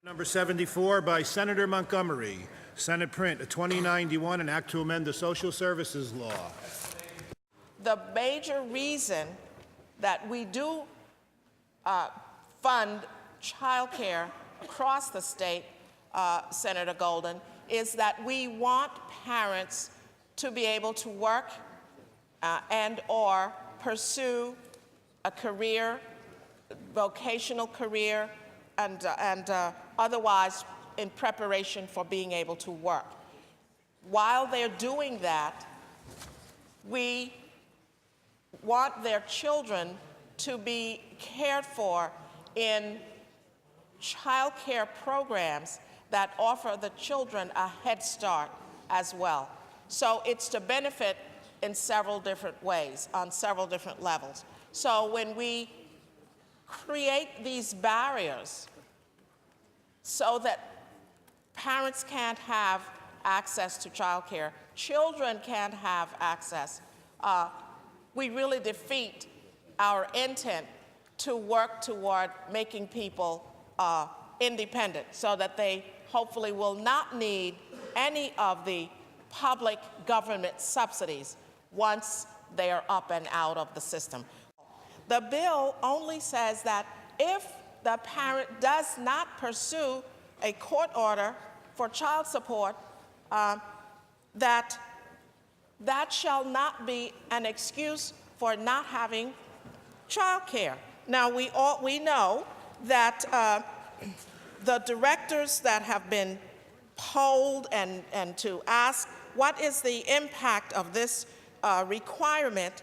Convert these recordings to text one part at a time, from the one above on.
Number 74 by Senator Montgomery, Senate Print 2091, an act to amend the Social Services Law. The major reason that we do fund child care across the state, Senator Golden, is that we want parents to be able to work and or pursue a career, vocational career, and otherwise in preparation for being able to work. While they're doing that, we want their children to be cared for in child care programs that offer the children a head start as well. So it's to benefit in several different ways, on several different levels. So when we create these barriers so that parents can't have access to child care, children can't have access, we really defeat our intent to work toward making people independent so that they hopefully will not need any of the public government subsidies once they are up and out of the system. The bill only says that if the parent does not pursue a court order for child support, that shall not be an excuse for not having child care. Now, we know that the directors that have been polled and to ask what is the impact of this requirement,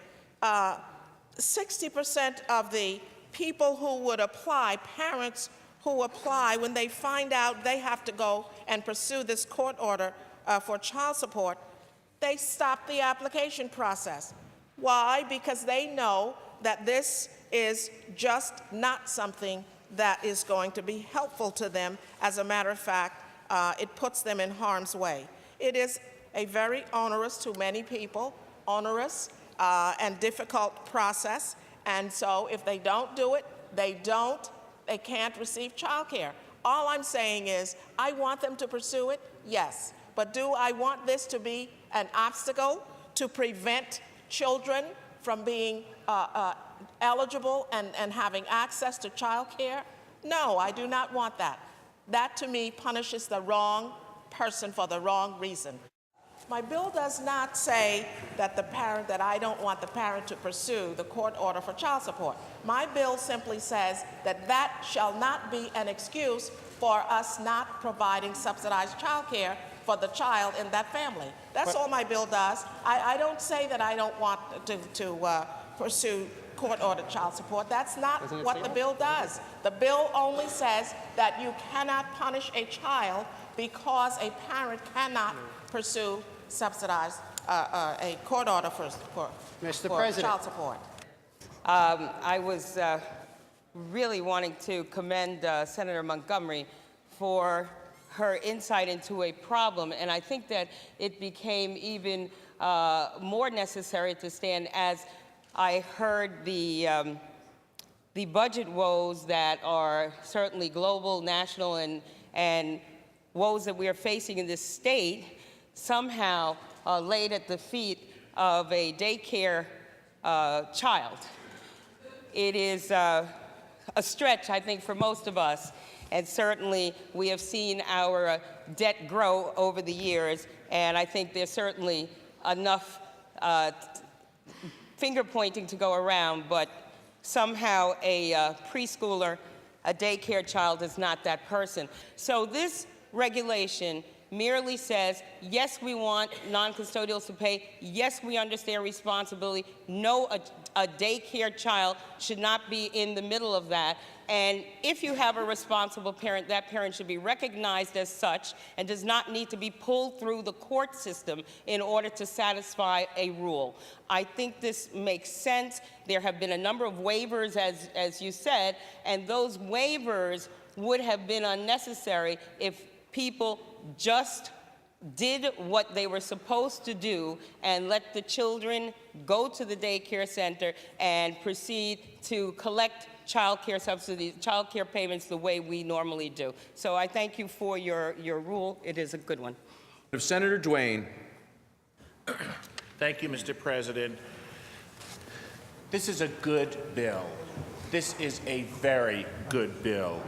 60% of the people who would apply, parents who apply, when they find out they have to go and pursue this court order for child support, they stop the application process. Why? Because they know that this is just not something that is going to be helpful to them. As a matter of fact, it puts them in harm's way. It is a very onerous, to many people, onerous and difficult process. And so if they don't do it, they can't receive child care. All I'm saying is, I want them to pursue it, yes. But do I want this to be an obstacle to prevent children from being eligible and having access to child care? No, I do not want that. That, to me, punishes the wrong person for the wrong reason. My bill does not say that I don't want the parent to pursue the court order for child support. My bill simply says that that shall not be an excuse for us not providing subsidized child care for the child in that family. That's all my bill does. I don't say that I don't want to pursue court-ordered child support. That's not what the bill does. The bill only says that you cannot punish a child because a parent cannot pursue subsidized a court order for child support. I was really wanting to commend Senator Montgomery for her insight into a problem, and I think that it became even more necessary to stand as I heard the budget woes that are certainly global, national, and woes that we are facing in this state somehow laid at the feet of a daycare child. It is a stretch, I think, for most of us. And certainly, we have seen our debt grow over the years, and I think there's certainly enough finger-pointing to go around, but somehow a preschooler, a daycare child is not that person. So this regulation merely says, yes, we want non-custodials to pay. Yes, we understand responsibility. No, a daycare child should not be in the middle of that. And if you have a responsible parent, that parent should be recognized as such and does not need to be pulled through the court system in order to satisfy a rule. I think this makes sense. There have been a number of waivers, as you said, and those waivers would have been unnecessary if people just did what they were supposed to do and let the children go to the daycare center and proceed to collect child care subsidies, child care payments the way we normally do. So I thank you for your rule. It is a good one. Senator Duane. Thank you, Mr. President. This is a good bill. This is a very good bill.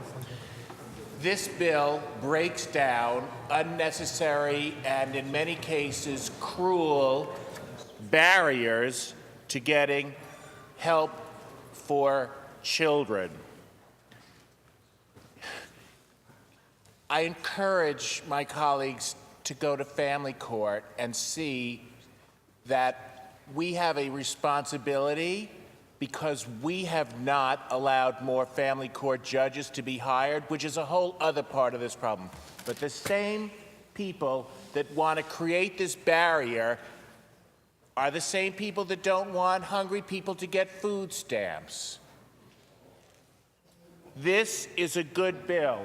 This bill breaks down unnecessary and, in many cases, cruel barriers to getting help for children. I encourage my colleagues to go to family court and see that we have a responsibility because we have not allowed more family court judges to be hired, which is a whole other part of this problem. But the same people that want to create this barrier are the same people that don't want hungry people to get food stamps. This is a good bill.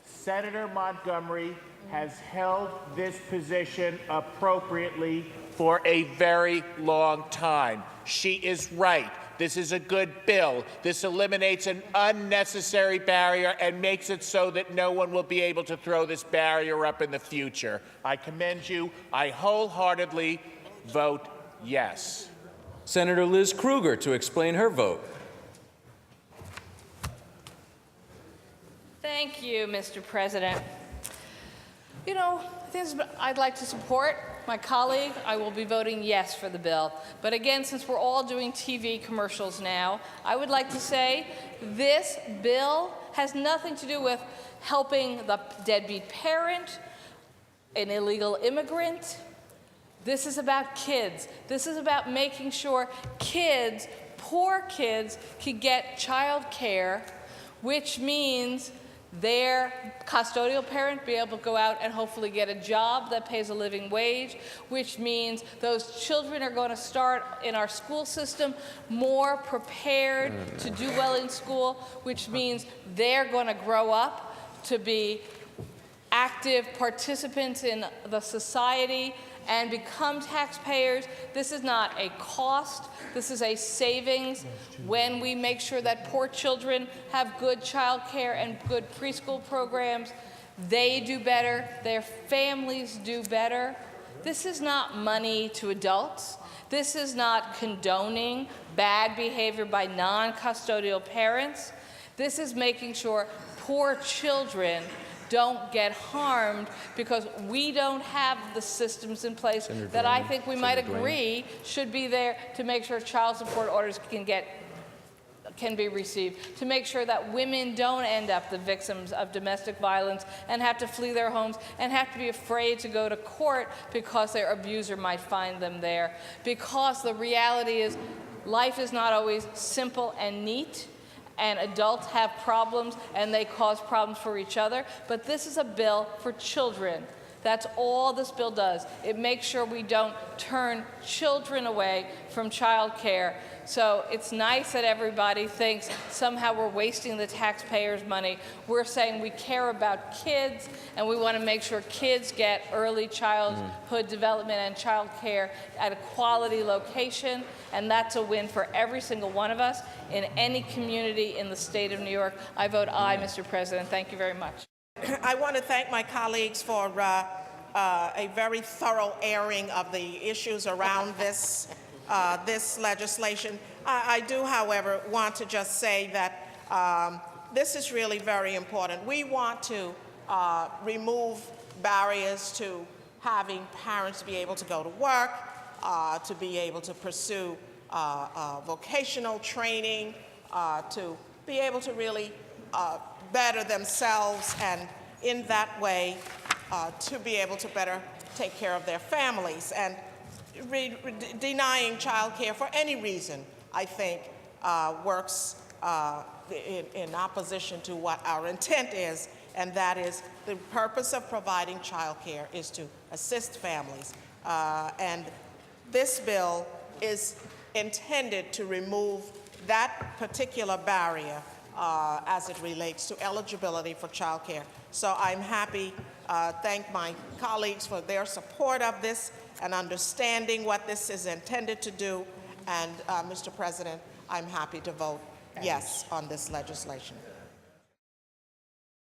Senator Montgomery has held this position appropriately for a very long time. She is right. This is a good bill. This eliminates an unnecessary barrier and makes it so that no one will be able to throw this barrier up in the future. I commend you. I wholeheartedly vote yes. Senator Liz Krueger to explain her vote. Thank you, Mr. President. You know, I'd like to support my colleague. I will be voting yes for the bill. But again, since we're all doing TV commercials now, I would like to say this bill has nothing to do with helping the deadbeat parent, an illegal immigrant. This is about kids. This is about making sure kids, poor kids, can get child care, which means their custodial parent be able to go out and hopefully get a job that pays a living wage, which means those children are going to start in our school system more prepared to do well in school, which means they're going to grow up to be active participants in the society and become taxpayers. This is not a cost. This is a savings. When we make sure that poor children have good child care and good preschool programs, they do better, their families do better. This is not money to adults. This is not condoning bad behavior by non-custodial parents. This is making sure poor children don't get harmed because we don't have the systems in place that I think we might agree should be there to make sure child support orders can be received, to make sure that women don't end up the victims of domestic violence and have to flee their homes and have to be afraid to go to court because their abuser might find them there. Because the reality is life is not always simple and neat, and adults have problems and they cause problems for each other, but this is a bill for children. That's all this bill does. It makes sure we don't turn children away from child care. So it's nice that everybody thinks somehow we're wasting the taxpayers' money. We're saying we care about kids and we want to make sure kids get early childhood development and child care at a quality location, and that's a win for every single one of us in any community in the state of New York. I vote aye, Mr. President. Thank you very much. I want to thank my colleagues for a very thorough airing of the issues around this legislation. I do, however, want to just say that this is really very important. We want to remove barriers to having parents be able to go to work, to be able to pursue vocational training, to be able to really better themselves, and in that way to be able to better take care of their families. And denying child care for any reason, I think, works in opposition to what our intent is, and that is the purpose of providing child care is to assist families. And this bill is intended to remove that particular barrier as it relates to eligibility for child care. So I'm happy, thank my colleagues for their support of this and understanding what this is intended to do. And Mr. President, I'm happy to vote yes on this legislation.